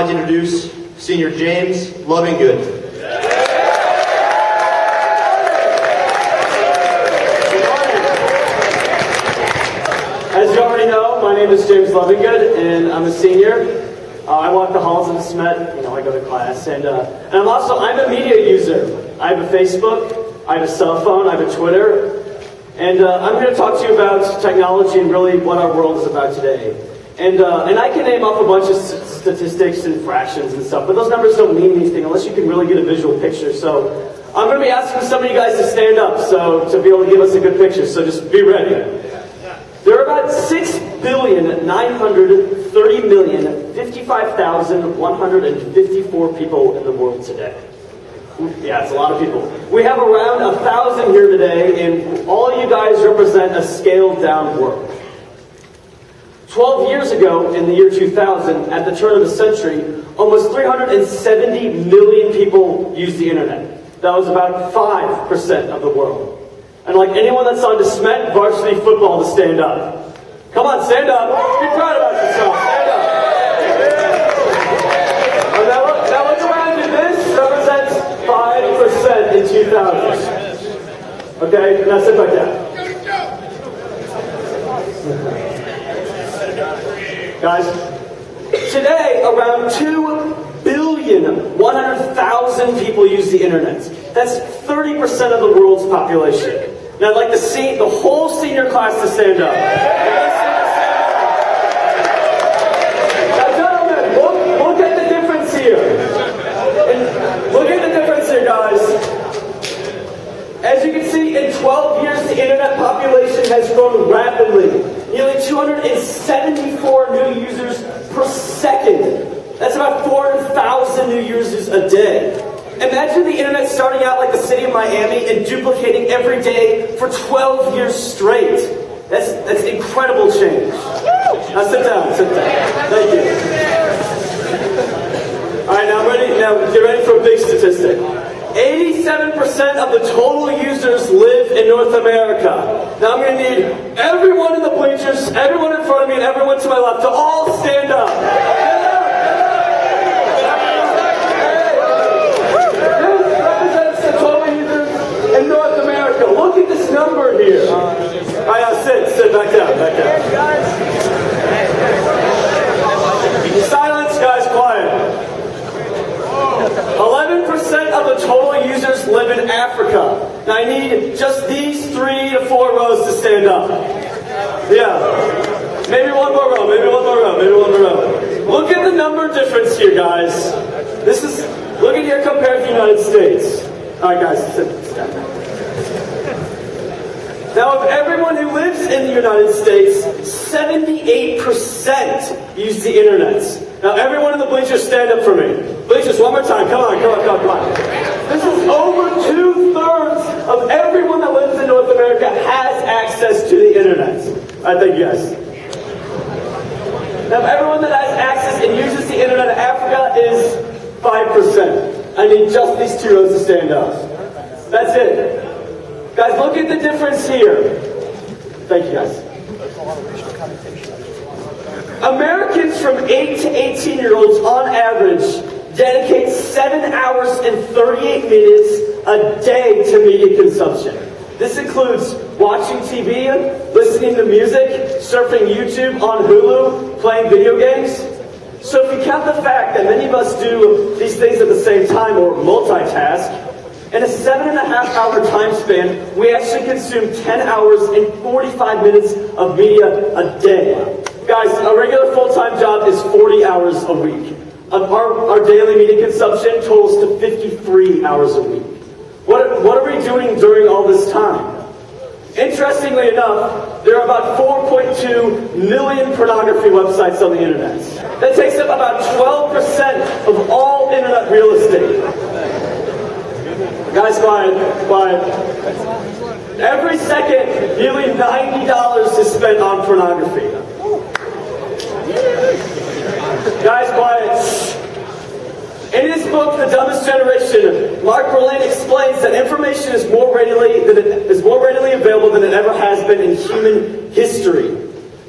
like to introduce Senior James Lovinggood. As you already know, my name is James Lovinggood, and I'm a senior. I walk the halls of Smet, I go to class, and I'm a media user. I have a Facebook, I have a cell phone, I have a Twitter, and I'm going to talk to you about technology and really what our world is about today. And I can name off a bunch of statistics and fractions and stuff, but those numbers don't mean anything unless you can really get a visual picture. So I'm going to be asking some of you guys to stand up to be able to give us a good picture, so just be ready. There are about 6,930,055,154 people in the world today. Yeah, it's a lot of people. We have around 1,000 here today, and all you guys represent a scaled-down world. 12 years ago, in the year 2000, at the turn of the century, almost 370 million people used the internet. That was about 5% of the world. And like anyone that's on to Smet varsity football to stand up. Come on, stand up. Be proud about yourself. Stand up. Now look around you. This represents 5% in 2000. Okay, now sit back down. Guys, today around 2,100,000 people use the internet. That's 30% of the world's population. Now I'd like to see the whole senior class to stand up. Now gentlemen, look at the difference here. Look at the difference here, guys. As you can see, in 12 years, the internet population has grown rapidly. Nearly 274 new users per second. That's about 400,000 new users a day. Imagine the internet starting out like the city of Miami and duplicating every day for 12 years straight. That's incredible change. Now sit down. Thank you. Alright, now get ready for a big statistic. 87% of the total users live in North America. Now I'm going to need everyone in the bleachers, everyone in front of me, and everyone to my left to all stand up. In North America, look at this number here. Alright, now sit back down. Silence, guys, quiet. 11% of the total users live in Africa. Now I need just these 3 to 4 rows to stand up. Yeah. Maybe one more row. Look at the number difference here, guys. Look at here compared to the United States. Alright guys, sit down. Now of everyone who lives in the United States, 78% use the internet. Now everyone in the bleachers, stand up for me. Bleachers, one more time. Come on. This is over 2/3 of everyone that lives in North America has access to the internet. Alright, thank you guys. Now everyone that has access and uses the internet in Africa is 5%. I need just these 2 rows to stand up. That's it. Guys, look at the difference here. Thank you, guys. Americans from 8 to 18-year-olds, on average, dedicate 7 hours and 38 minutes a day to media consumption. This includes watching TV, listening to music, surfing YouTube, on Hulu, playing video games. So if you count the fact that many of us do these things at the same time or multitask, in a 7.5-hour time span, we actually consume 10 hours and 45 minutes of media a day. Guys, a regular full-time job is 40 hours a week. Our daily media consumption totals to 53 hours a week. What are we doing during all this time? Interestingly enough, there are about 4.2 million pornography websites on the internet. That takes up about 12% of all internet real estate. Guys, quiet. Every second, nearly $90 is spent on pornography. Guys, quiet. In his book, The Dumbest Generation, Mark Berlin explains that information is more readily available than it ever has been in human history.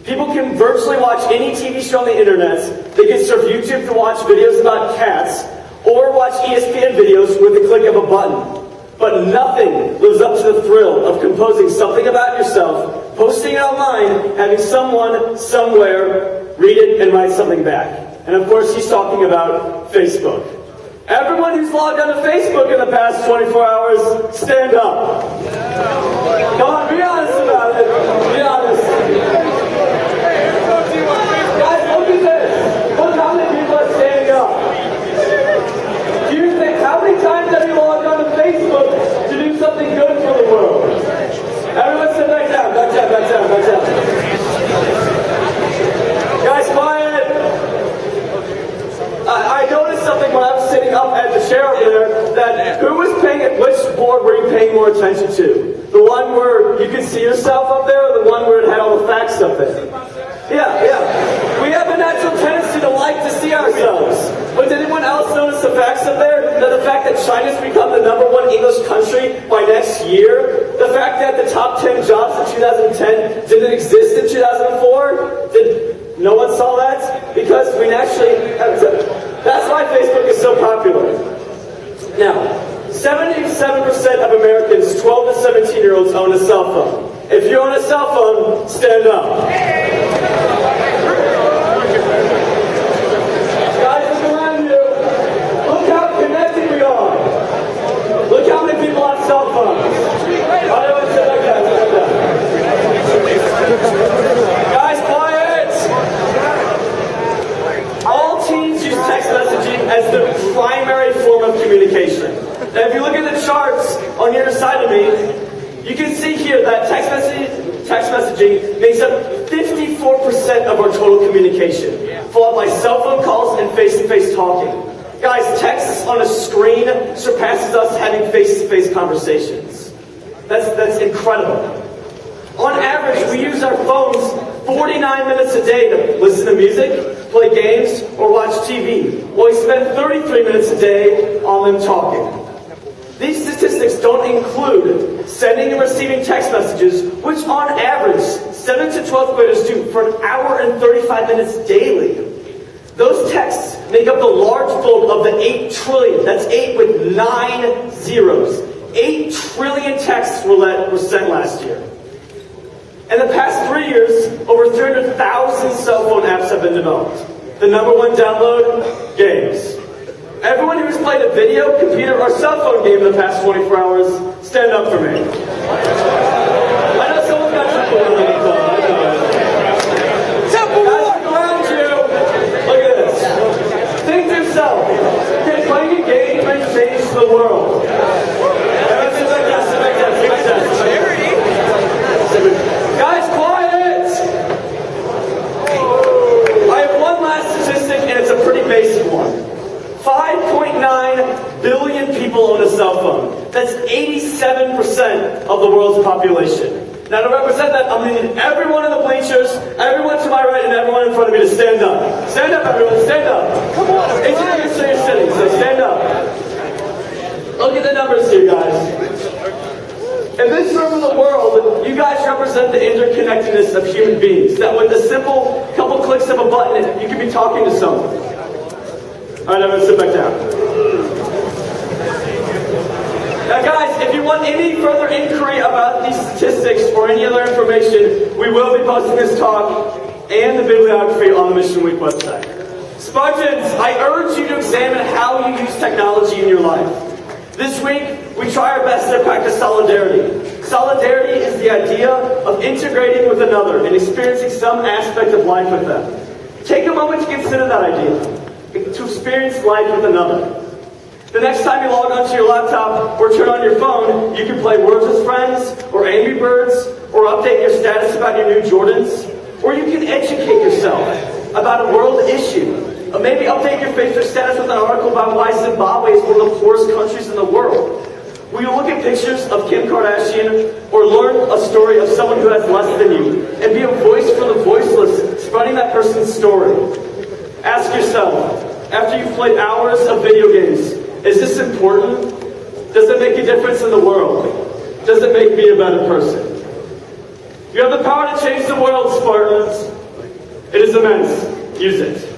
People can virtually watch any TV show on the internet. They can surf YouTube to watch videos about cats, or watch ESPN videos with the click of a button. But nothing lives up to the thrill of composing something about yourself, posting it online, having someone, somewhere, read it and write something back. And of course, he's talking about Facebook. Everyone who's logged on to Facebook in the past 24 hours, stand up. Come on, be honest about it. Be honest. Guys, look at this. Look how many people are standing up. Do you think, how many times have you logged on to Facebook to do something good for the world? Everyone sit back down, back down, back down, back down. Guys, quiet. I noticed something when I was sitting up at the chair over there, that which board were you paying more attention to? The one where you could see yourself up there, or the one where it had all the facts up there? Yeah. We have a natural tendency to like to see ourselves. But did anyone else notice the facts up there? That the fact that China's become the #1 English country by next year? The fact that the top 10 jobs in 2010 didn't exist in 2004? No one saw that? Because we naturally... That's why Facebook is so popular. Now, 77% of Americans 12 to 17-year-olds own a cell phone. If you own a cell phone, stand up. Guys, look around you. Look how connected we are. Look how many people have cell phones. I don't want to say like that. Guys, quiet. All teens use text messaging as the primary form of communication. Now, if you look at the charts on your side of me, you can see here that text messaging makes up 54% of our total communication, followed by cell phone calls and face-to-face talking. Guys, text on a screen surpasses us having face-to-face conversations. That's incredible. On average, we use our phones 49 minutes a day to listen to music, play games, or watch TV, while we spend 33 minutes a day on them talking. These statistics don't include sending and receiving text messages, which on average, 7th to 12th graders do for an hour and 35 minutes daily. Those texts make up the large bulk of the 8 trillion, that's 8 with 9 zeros. 8 trillion texts were sent last year. In the past 3 years, over 300,000 cell phone apps have been developed. The #1 download, games. Everyone who has played a video, computer, or cell phone game in the past 24 hours, stand up for me. I know someone's got Temple Run on the phone. I know. Temple Run! Guys, look around you. Look at this. Think to yourself, can playing a game bring change to the world? Guys, quiet! I have one last statistic, and it's a pretty basic one. 5.9 billion people own a cell phone. That's 87% of the world's population. Now, to represent that, I'm going to need everyone in the bleachers, everyone to my right, and everyone in front of me to stand up. Stand up, everyone. Stand up. Come on. Introduce your sitting, so stand up. Look at the numbers here, guys. In this room of the world, you guys represent the interconnectedness of human beings. That with a simple couple clicks of a button, you can be talking to someone. Alright, I'm going to sit back down. Now guys, if you want any further inquiry about these statistics or any other information, we will be posting this talk and the bibliography on the Mission Week website. Spartans, I urge you to examine how you use technology in your life. This week, we try our best to practice solidarity. Solidarity is the idea of integrating with another and experiencing some aspect of life with them. Take a moment to consider that idea, to experience life with another. The next time you log onto your laptop or turn on your phone, you can play Words with Friends, or Angry Birds, or update your status about your new Jordans, or you can educate yourself about a world issue. Or maybe update your Facebook status with an article about why Zimbabwe is one of the poorest countries in the world. Will you look at pictures of Kim Kardashian or learn a story of someone who has less than you and be a voice for the voiceless, spreading that person's story? Ask yourself, after you've played hours of video games, is this important? Does it make a difference in the world? Does it make me a better person? You have the power to change the world, Spartans. It is immense. Use it.